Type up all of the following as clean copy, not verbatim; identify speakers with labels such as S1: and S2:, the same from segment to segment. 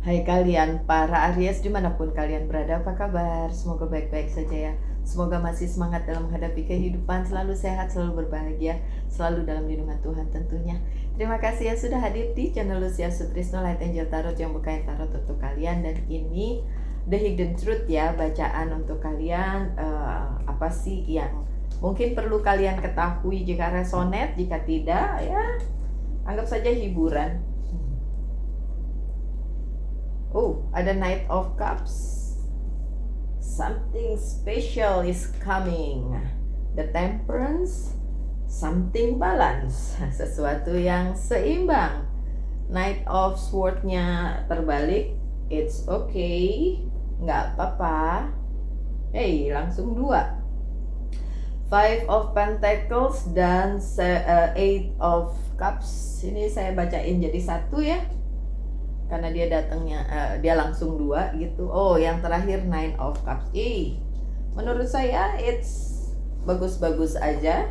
S1: Hai kalian para Aries dimanapun kalian berada, apa kabar? Semoga baik-baik saja ya. Semoga masih semangat dalam menghadapi kehidupan, selalu sehat, selalu berbahagia, selalu dalam lindungan Tuhan tentunya. Terima kasih ya sudah hadir di channel Lucia Sutrisno Light Angel Tarot yang bukain tarot untuk kalian. Dan ini The Hidden Truth ya, bacaan untuk kalian. Apa sih yang mungkin perlu kalian ketahui? Jika resonate, jika tidak ya anggap saja hiburan. Oh, ada Knight of Cups. Something special is coming. The Temperance, something balance. Sesuatu yang seimbang. Knight of Sword-nya terbalik. It's okay. Nggak apa-apa. Hey, langsung 2. Five of Pentacles dan Eight of Cups. Ini saya bacain jadi 1 ya. Karena dia datangnya dia langsung 2 gitu. Oh, yang terakhir Nine of Cups. Menurut saya it's bagus-bagus aja.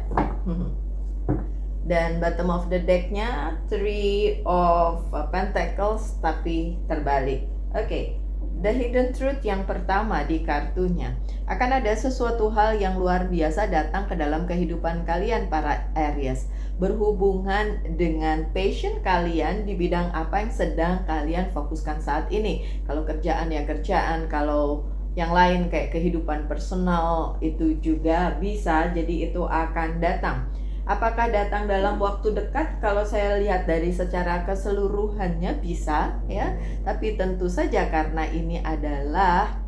S1: Dan bottom of the decknya Three of Pentacles tapi terbalik. Oke. The Hidden Truth yang pertama di kartunya. Akan ada sesuatu hal yang luar biasa datang ke dalam kehidupan kalian para Aries, berhubungan dengan passion kalian di bidang apa yang sedang kalian fokuskan saat ini. Kalau kerjaan ya kerjaan, kalau yang lain kayak kehidupan personal itu juga bisa, jadi itu akan datang. Apakah datang dalam waktu dekat? Kalau saya lihat dari secara keseluruhannya bisa ya, tapi tentu saja karena ini adalah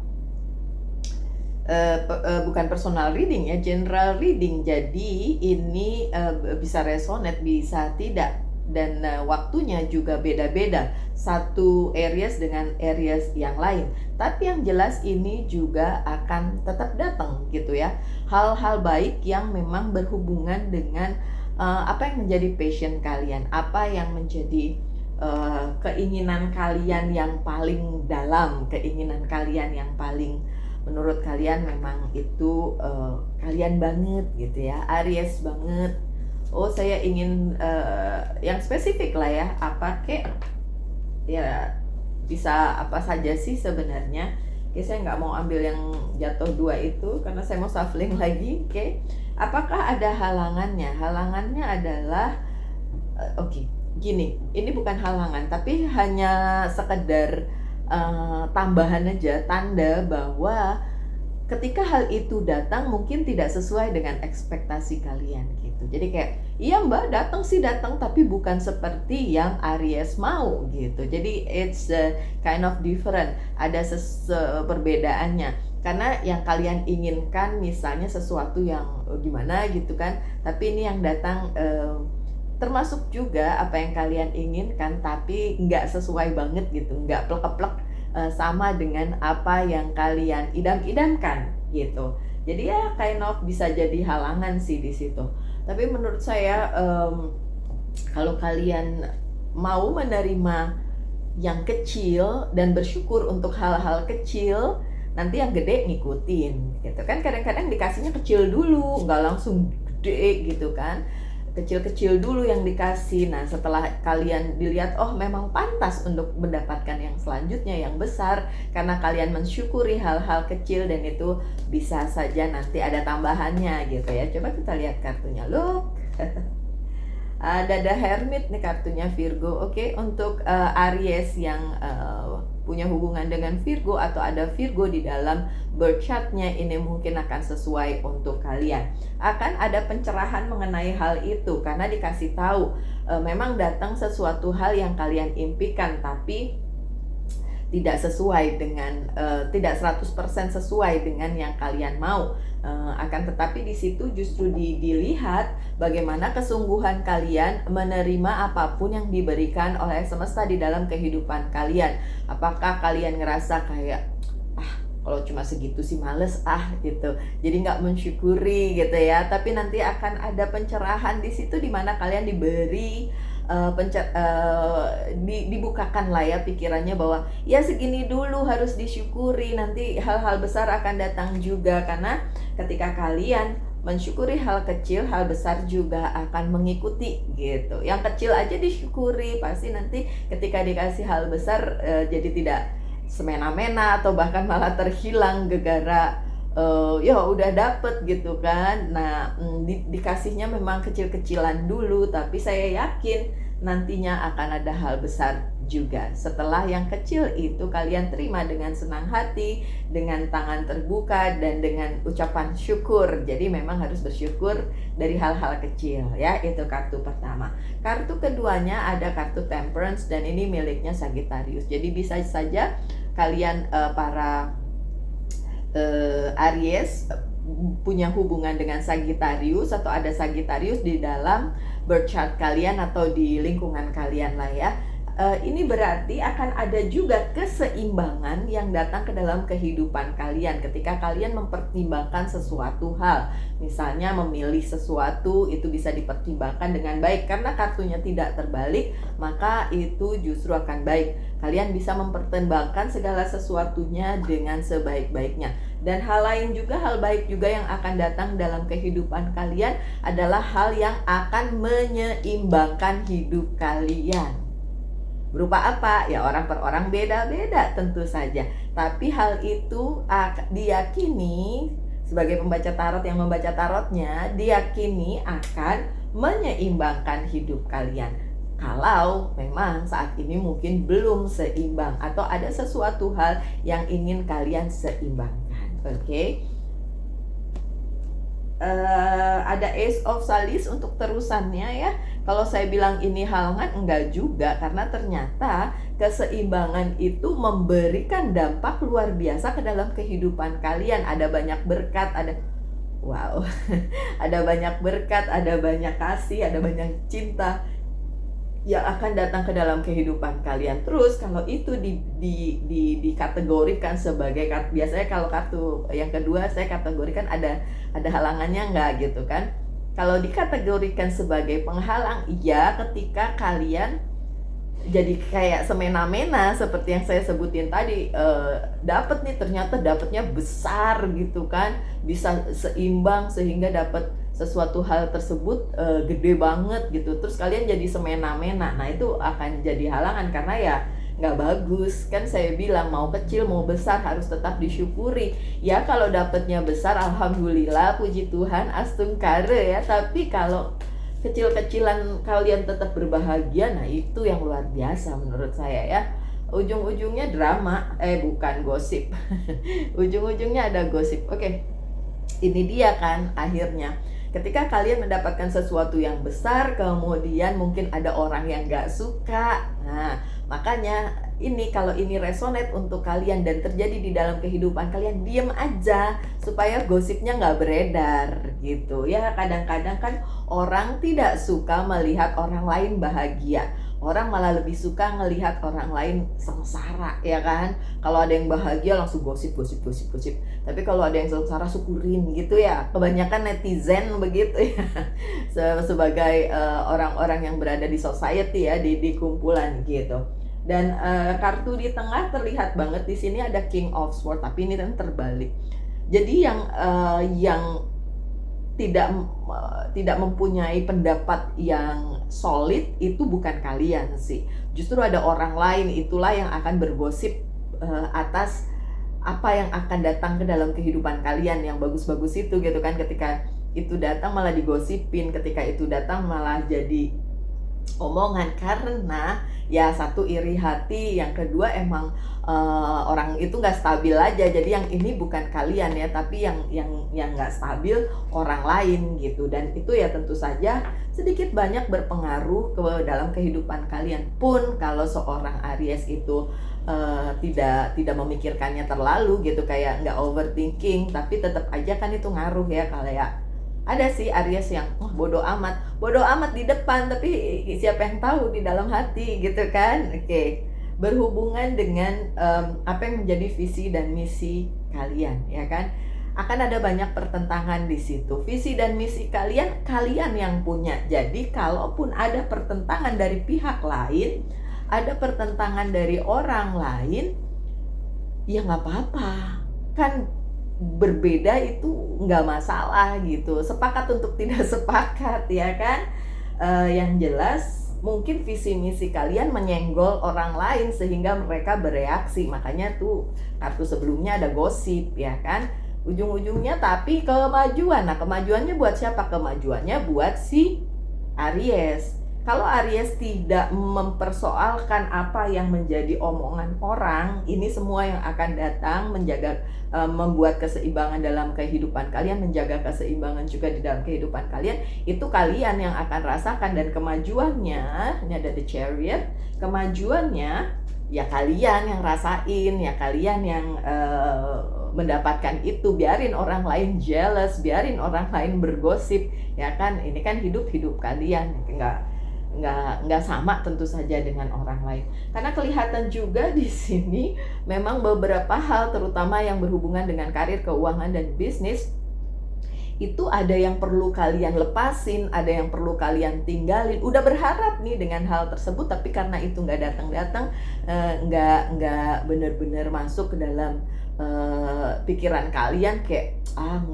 S1: bukan personal reading ya, general reading. Jadi ini bisa resonate, bisa tidak, dan waktunya juga beda-beda satu Aries dengan Aries yang lain. Tapi yang jelas ini juga akan tetap datang gitu ya, hal-hal baik yang memang berhubungan dengan apa yang menjadi passion kalian, apa yang menjadi keinginan kalian yang paling dalam, keinginan kalian yang paling menurut kalian memang itu kalian banget gitu ya, Aries banget. Oh, saya ingin yang spesifik lah ya, apa kek ya, bisa apa saja sih sebenarnya. Oke, saya nggak mau ambil yang jatuh 2 itu karena saya mau shuffling lagi. Oke, apakah ada halangannya? Halangannya adalah oke, gini, ini bukan halangan tapi hanya sekedar tambahan aja, tanda bahwa ketika hal itu datang mungkin tidak sesuai dengan ekspektasi kalian gitu. Jadi kayak, iya mbak datang sih datang, tapi bukan seperti yang Aries mau gitu. Jadi it's kind of different, ada perbedaannya. Karena yang kalian inginkan misalnya sesuatu yang gimana gitu kan, tapi ini yang datang termasuk juga apa yang kalian inginkan tapi nggak sesuai banget gitu, nggak plek-plek sama dengan apa yang kalian idam-idamkan gitu. Jadi ya kind of bisa jadi halangan sih di situ. Tapi menurut saya kalau kalian mau menerima yang kecil dan bersyukur untuk hal-hal kecil, nanti yang gede ngikutin gitu kan. Kadang-kadang dikasihnya kecil dulu, nggak langsung gede gitu kan, kecil-kecil dulu yang dikasih. Nah setelah kalian dilihat, oh memang pantas untuk mendapatkan yang selanjutnya yang besar, karena kalian mensyukuri hal-hal kecil, dan itu bisa saja nanti ada tambahannya gitu ya. Coba kita lihat kartunya, loh. Ada The Hermit nih kartunya, Virgo. Oke, untuk Aries yang punya hubungan dengan Virgo atau ada Virgo di dalam birth chart-nya, ini mungkin akan sesuai untuk kalian. Akan ada pencerahan mengenai hal itu karena dikasih tahu memang datang sesuatu hal yang kalian impikan tapi tidak sesuai dengan tidak 100% sesuai dengan yang kalian mau. Akan tetapi di situ justru dilihat bagaimana kesungguhan kalian menerima apapun yang diberikan oleh semesta di dalam kehidupan kalian. Apakah kalian ngerasa kayak kalau cuma segitu sih males gitu, jadi nggak mensyukuri gitu ya. Tapi nanti akan ada pencerahan di situ di mana kalian diberi dibukakan lah ya pikirannya bahwa ya segini dulu harus disyukuri, nanti hal-hal besar akan datang juga. Karena ketika kalian mensyukuri hal kecil, hal besar juga akan mengikuti gitu. Yang kecil aja disyukuri, pasti nanti ketika dikasih hal besar jadi tidak semena-mena atau bahkan malah terhilang gara-gara ya udah dapet gitu kan. Nah, dikasihnya memang kecil-kecilan dulu, tapi saya yakin nantinya akan ada hal besar juga. Setelah yang kecil itu kalian terima dengan senang hati, dengan tangan terbuka, dan dengan ucapan syukur. Jadi memang harus bersyukur dari hal-hal kecil ya. Itu kartu pertama. Kartu keduanya ada kartu Temperance, dan ini miliknya Sagittarius. Jadi bisa saja kalian para Aries punya hubungan dengan Sagittarius, atau ada Sagittarius di dalam birth chart kalian atau di lingkungan kalian lah ya. Ini berarti akan ada juga keseimbangan yang datang ke dalam kehidupan kalian ketika kalian mempertimbangkan sesuatu hal. Misalnya memilih sesuatu itu bisa dipertimbangkan dengan baik, karena kartunya tidak terbalik, maka itu justru akan baik. Kalian bisa mempertimbangkan segala sesuatunya dengan sebaik-baiknya. Dan hal lain juga, hal baik juga yang akan datang dalam kehidupan kalian adalah hal yang akan menyeimbangkan hidup kalian. Berupa apa? Ya orang per orang beda-beda tentu saja. Tapi hal itu diyakini, sebagai pembaca tarot yang membaca tarotnya, diyakini akan menyeimbangkan hidup kalian. Kalau memang saat ini mungkin belum seimbang, atau ada sesuatu hal yang ingin kalian seimbangkan. Oke? Ada Ace of Salis untuk terusannya ya. Kalau saya bilang ini halangan, enggak juga, karena ternyata keseimbangan itu memberikan dampak luar biasa ke dalam kehidupan kalian. Ada banyak berkat, ada wow, ada banyak berkat, ada banyak kasih, ada banyak cinta yang akan datang ke dalam kehidupan kalian. Terus kalau itu dikategorikan sebagai, biasanya kalau kartu yang kedua saya kategorikan ada halangannya enggak gitu kan. Kalau dikategorikan sebagai penghalang, ya ketika kalian jadi kayak semena-mena seperti yang saya sebutin tadi, dapat nih, ternyata dapatnya besar gitu kan, bisa seimbang sehingga dapat sesuatu hal tersebut gede banget gitu, terus kalian jadi semena-mena. Nah itu akan jadi halangan, karena ya nggak bagus kan. Saya bilang mau kecil mau besar harus tetap disyukuri ya. Kalau dapatnya besar, alhamdulillah, puji Tuhan, astungkare ya. Tapi kalau kecil-kecilan kalian tetap berbahagia, nah itu yang luar biasa menurut saya ya. Ujung-ujungnya drama, bukan gosip. Ujung-ujungnya ada gosip. Oke, ini dia kan akhirnya. Ketika kalian mendapatkan sesuatu yang besar, kemudian mungkin ada orang yang gak suka. Nah, makanya ini, kalau ini resonate untuk kalian dan terjadi di dalam kehidupan kalian, diem aja supaya gosipnya gak beredar gitu ya. Kadang-kadang kan orang tidak suka melihat orang lain bahagia. Orang malah lebih suka ngelihat orang lain sengsara ya kan. Kalau ada yang bahagia langsung gosip. Tapi kalau ada yang sengsara, syukurin gitu ya. Kebanyakan netizen begitu ya. Sebagai orang-orang yang berada di society ya, di kumpulan gitu. Dan kartu di tengah terlihat banget di sini ada King of Swords, tapi ini kan terbalik. Jadi yang tidak mempunyai pendapat yang solid itu bukan kalian sih. Justru ada orang lain, itulah yang akan bergosip atas apa yang akan datang ke dalam kehidupan kalian yang bagus-bagus itu gitu kan. Ketika itu datang malah digosipin, ketika itu datang malah jadi omongan, karena ya satu iri hati, yang kedua emang orang itu nggak stabil aja. Jadi yang ini bukan kalian ya, tapi yang nggak stabil orang lain gitu. Dan itu ya tentu saja sedikit banyak berpengaruh ke dalam kehidupan kalian. Pun kalau seorang Aries itu tidak memikirkannya terlalu gitu, kayak nggak overthinking, tapi tetap aja kan itu ngaruh ya. Kalau ya ada sih Aries yang bodoh amat di depan, tapi siapa yang tahu di dalam hati gitu kan. Oke. Berhubungan dengan apa yang menjadi visi dan misi kalian ya kan. Akan ada banyak pertentangan di situ. Visi dan misi kalian yang punya. Jadi kalaupun ada pertentangan dari pihak lain, ada pertentangan dari orang lain, ya nggak apa-apa kan. berbeda itu nggak masalah gitu, sepakat untuk tidak sepakat ya kan. Yang jelas mungkin visi misi kalian menyenggol orang lain sehingga mereka bereaksi, makanya tuh kartu sebelumnya ada gosip ya kan. Ujung-ujungnya tapi kemajuan. Nah, kemajuannya buat siapa? Kemajuannya buat si Aries. Kalau Aries tidak mempersoalkan apa yang menjadi omongan orang, ini semua yang akan datang menjaga, membuat keseimbangan dalam kehidupan kalian, menjaga keseimbangan juga di dalam kehidupan kalian, itu kalian yang akan rasakan. Dan kemajuannya, ini ada the Chariot, kemajuannya ya kalian yang rasain, ya kalian yang mendapatkan itu. Biarin orang lain jealous, biarin orang lain bergosip ya kan. Ini kan hidup kalian, nggak sama tentu saja dengan orang lain. Karena kelihatan juga di sini memang beberapa hal, terutama yang berhubungan dengan karir, keuangan, dan bisnis, itu ada yang perlu kalian lepasin, ada yang perlu kalian tinggalin. Udah berharap nih dengan hal tersebut, tapi karena itu nggak datang-datang, nggak bener-bener masuk ke dalam pikiran kalian, kayak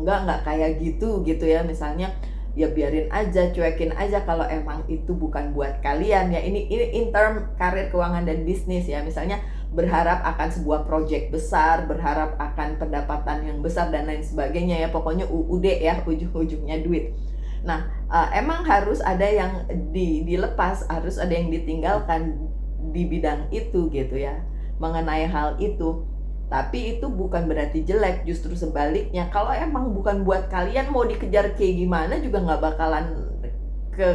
S1: nggak kayak gitu ya. Misalnya ya biarin aja, cuekin aja kalau emang itu bukan buat kalian ya. Ini in term karir, keuangan, dan bisnis ya. Misalnya berharap akan sebuah project besar, berharap akan pendapatan yang besar dan lain sebagainya ya. Pokoknya UUD ya, ujung-ujungnya duit. Nah, emang harus ada yang dilepas, harus ada yang ditinggalkan di bidang itu gitu ya, mengenai hal itu. Tapi itu bukan berarti jelek, justru sebaliknya. Kalau emang bukan buat kalian, mau dikejar kayak gimana juga nggak bakalan ke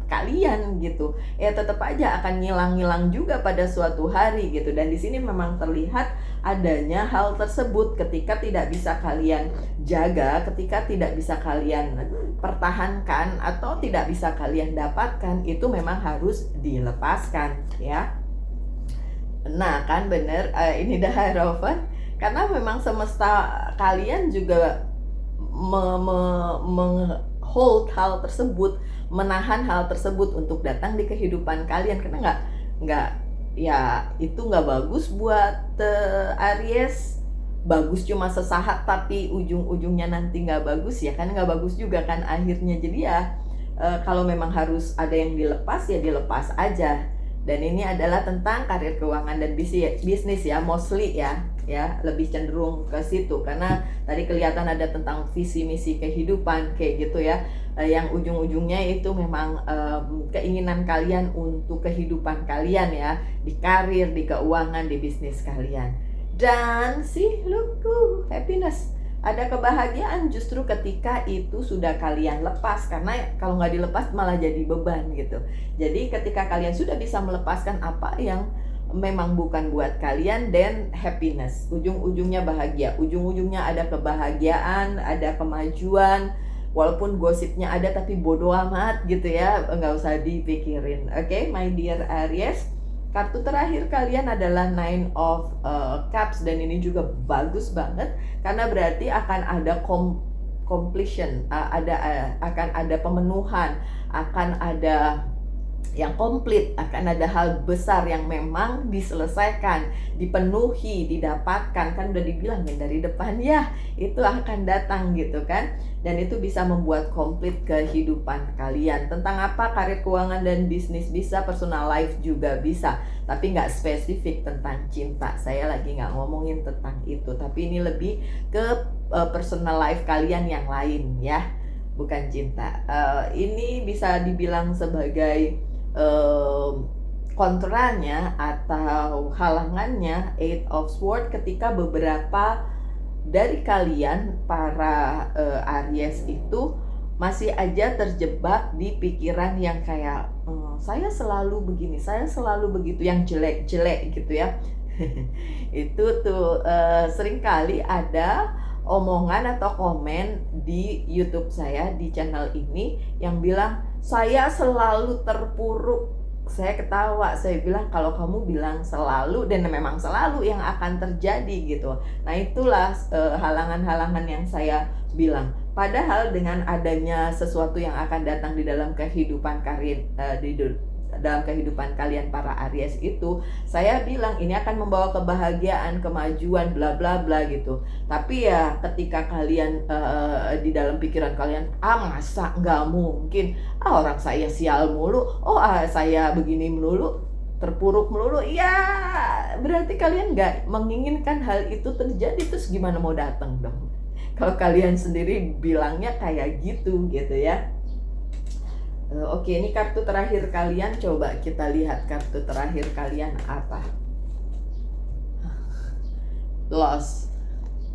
S1: kalian gitu. Ya tetap aja akan ngilang-ngilang juga pada suatu hari gitu. Dan di sini memang terlihat adanya hal tersebut ketika tidak bisa kalian jaga, ketika tidak bisa kalian pertahankan atau tidak bisa kalian dapatkan, itu memang harus dilepaskan ya. Nah kan bener, ini the Hierophant, karena memang semesta kalian juga hold hal tersebut, menahan hal tersebut untuk datang di kehidupan kalian. Karena nggak ya, itu nggak bagus buat Aries. Bagus cuma sesaat tapi ujung-ujungnya nanti nggak bagus ya kan, nggak bagus juga kan akhirnya. Jadi ya kalau memang harus ada yang dilepas ya dilepas aja. Dan ini adalah tentang karir, keuangan, dan bisnis ya, mostly ya lebih cenderung ke situ. Karena tadi kelihatan ada tentang visi misi kehidupan kayak gitu ya, yang ujung-ujungnya itu memang keinginan kalian untuk kehidupan kalian ya, di karir, di keuangan, di bisnis kalian. Dan look, happiness, ada kebahagiaan justru ketika itu sudah kalian lepas. Karena kalau nggak dilepas malah jadi beban gitu. Jadi ketika kalian sudah bisa melepaskan apa yang memang bukan buat kalian, then happiness, ujung-ujungnya bahagia, ujung-ujungnya ada kebahagiaan, ada kemajuan. Walaupun gosipnya ada tapi bodo amat gitu ya, nggak usah dipikirin. Oke, my dear Aries. Kartu terakhir kalian adalah Nine of Cups, dan ini juga bagus banget karena berarti akan ada completion, akan ada pemenuhan, akan ada yang komplit, akan ada hal besar yang memang diselesaikan, dipenuhi, didapatkan. Kan udah dibilang dari depan ya, itu akan datang gitu kan. Dan itu bisa membuat komplit kehidupan kalian. Tentang apa? Karir, keuangan, dan bisnis bisa, personal life juga bisa. Tapi nggak spesifik tentang cinta. Saya lagi nggak ngomongin tentang itu. Tapi ini lebih ke personal life kalian yang lain ya, bukan cinta. Ini bisa dibilang sebagai kontranya atau halangannya Eight of Swords, ketika beberapa dari kalian para Aries itu masih aja terjebak di pikiran yang kayak saya selalu begini, saya selalu begitu, yang jelek-jelek gitu ya. Itu tuh seringkali ada omongan atau komen di YouTube saya, di channel ini, yang bilang saya selalu terpuruk. Saya ketawa, saya bilang kalau kamu bilang selalu, dan memang selalu yang akan terjadi gitu. Nah itulah halangan-halangan yang saya bilang. Padahal dengan adanya sesuatu yang akan datang di dalam kehidupan karir, dalam kehidupan kalian para Aries itu, saya bilang ini akan membawa kebahagiaan, kemajuan, bla bla bla gitu. Tapi ya ketika kalian di dalam pikiran kalian, masa nggak mungkin, orang saya sial mulu, saya begini melulu, terpuruk melulu, ya berarti kalian nggak menginginkan hal itu terjadi, terus gimana mau datang dong? Kalau kalian sendiri bilangnya kayak gitu ya. Oke, ini kartu terakhir kalian, coba kita lihat kartu terakhir kalian apa. Loss,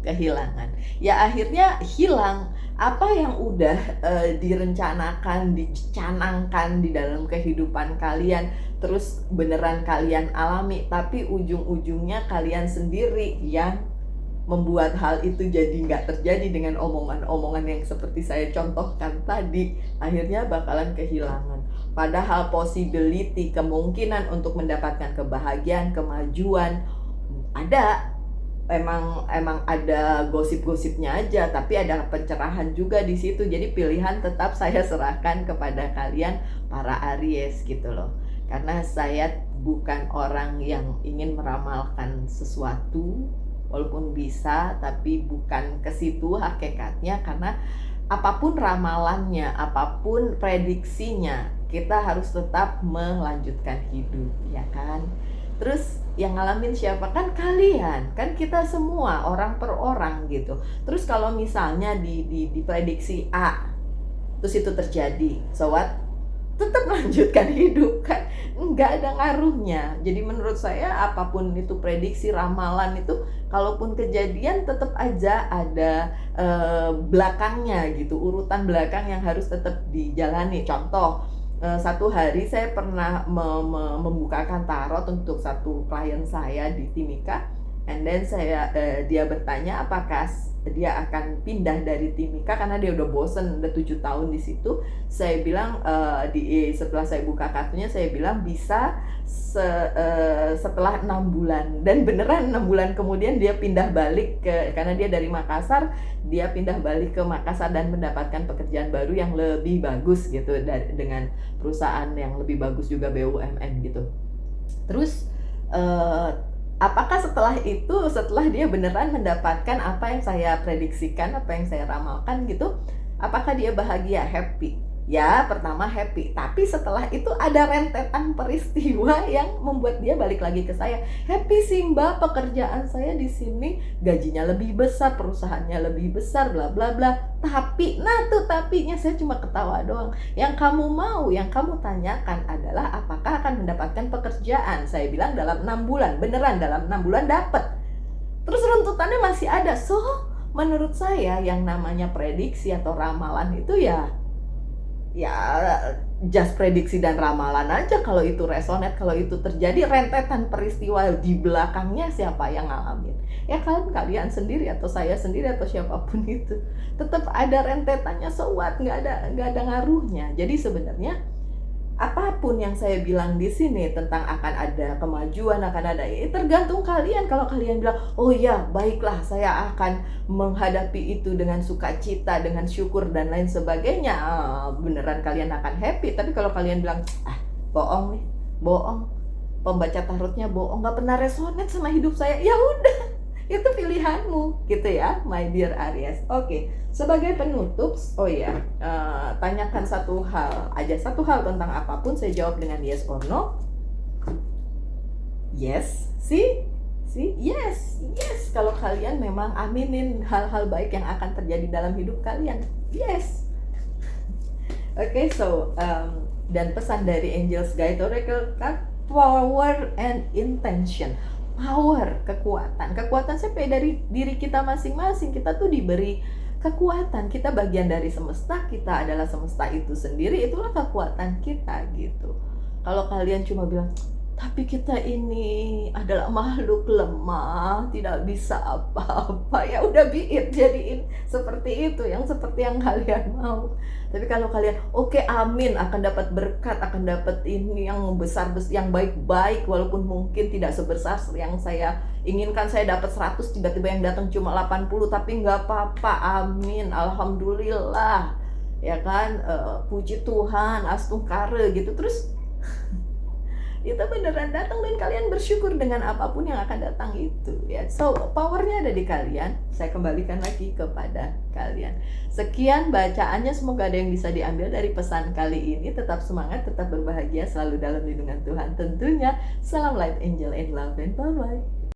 S1: kehilangan. Ya akhirnya hilang apa yang udah direncanakan, dicanangkan di dalam kehidupan kalian, terus beneran kalian alami, tapi ujung-ujungnya kalian sendiri yang membuat hal itu jadi nggak terjadi dengan omongan-omongan yang seperti saya contohkan tadi. Akhirnya bakalan kehilangan. Padahal possibility, kemungkinan untuk mendapatkan kebahagiaan, kemajuan ada. Emang ada gosip-gosipnya aja, tapi ada pencerahan juga di situ. Jadi pilihan tetap saya serahkan kepada kalian para Aries gitu loh. Karena saya bukan orang yang ingin meramalkan sesuatu, walaupun bisa, tapi bukan ke situ hakikatnya. Karena apapun ramalannya, apapun prediksinya, kita harus tetap melanjutkan hidup, ya kan? Terus yang ngalamin siapa? Kan kalian, kan kita semua, orang per orang gitu. Terus kalau misalnya diprediksi A, terus itu terjadi, so what? Tetap melanjutkan hidup kan, nggak ada ngaruhnya. Jadi menurut saya apapun itu prediksi, ramalan itu, kalaupun kejadian tetap aja ada belakangnya gitu, urutan belakang yang harus tetap dijalani. Contoh, satu hari saya pernah membukakan tarot untuk satu klien saya di Timika, and then dia bertanya apakah dia akan pindah dari Timika karena dia udah bosen, udah 7 tahun di situ. Saya bilang setelah saya buka kartunya, saya bilang bisa setelah 6 bulan, dan beneran 6 bulan kemudian dia pindah balik karena dia dari Makassar, dia pindah balik ke Makassar dan mendapatkan pekerjaan baru yang lebih bagus gitu, dengan perusahaan yang lebih bagus juga, BUMN gitu. Terus apakah setelah dia beneran mendapatkan apa yang saya prediksikan, apa yang saya ramalkan gitu, apakah dia bahagia, happy? Ya, pertama happy, tapi setelah itu ada rentetan peristiwa yang membuat dia balik lagi ke saya. Happy sih Mbak, pekerjaan saya di sini gajinya lebih besar, perusahaannya lebih besar, bla bla bla. Tapi, tapinya saya cuma ketawa doang. Yang kamu mau, yang kamu tanyakan adalah apakah akan mendapatkan pekerjaan. Saya bilang dalam 6 bulan, beneran dalam 6 bulan dapat. Terus runtutannya masih ada. So, menurut saya yang namanya prediksi atau ramalan itu ya just prediksi dan ramalan aja. Kalau itu resonate, kalau itu terjadi, rentetan peristiwa di belakangnya siapa yang ngalamin? Ya kalian sendiri atau saya sendiri atau siapapun itu. Tetap ada rentetannya, so what? Nggak ada ngaruhnya. Jadi sebenarnya apapun yang saya bilang di sini tentang akan ada kemajuan, akan ada, tergantung kalian. Kalau kalian bilang, oh ya baiklah, saya akan menghadapi itu dengan sukacita, dengan syukur dan lain sebagainya, beneran kalian akan happy. Tapi kalau kalian bilang, bohong nih, bohong, pembaca tarotnya bohong, nggak pernah resonate sama hidup saya, ya udah, itu pilihanmu gitu ya, my dear Aries. Oke, sebagai penutup, tanyakan satu hal tentang apapun, saya jawab dengan yes or no. Yes, see, yes. Kalau kalian memang aminin hal-hal baik yang akan terjadi dalam hidup kalian, yes. Oke, dan pesan dari Angels Guide Oracle card, power and intention. Power, kekuatan sampai dari diri kita masing-masing. Kita tuh diberi kekuatan, kita bagian dari semesta, kita adalah semesta itu sendiri, itulah kekuatan kita gitu. Kalau kalian cuma bilang, tapi kita ini adalah makhluk lemah, tidak bisa apa-apa, ya udah jadiin seperti itu, seperti yang kalian mau. Tapi kalau kalian, oke, amin, akan dapat berkat, akan dapat ini yang besar, yang baik-baik, walaupun mungkin tidak sebesar yang saya inginkan. Saya dapat 100, tiba-tiba yang datang cuma 80, tapi nggak apa-apa, amin, alhamdulillah, ya kan, puji Tuhan, astungkare gitu. Terus itu beneran datang dan kalian bersyukur dengan apapun yang akan datang itu ya. So powernya ada di kalian. Saya kembalikan lagi kepada kalian. Sekian bacaannya, semoga ada yang bisa diambil dari pesan kali ini. Tetap semangat, tetap berbahagia, selalu dalam lindungan Tuhan tentunya. Salam Light Angel and Love, and bye bye.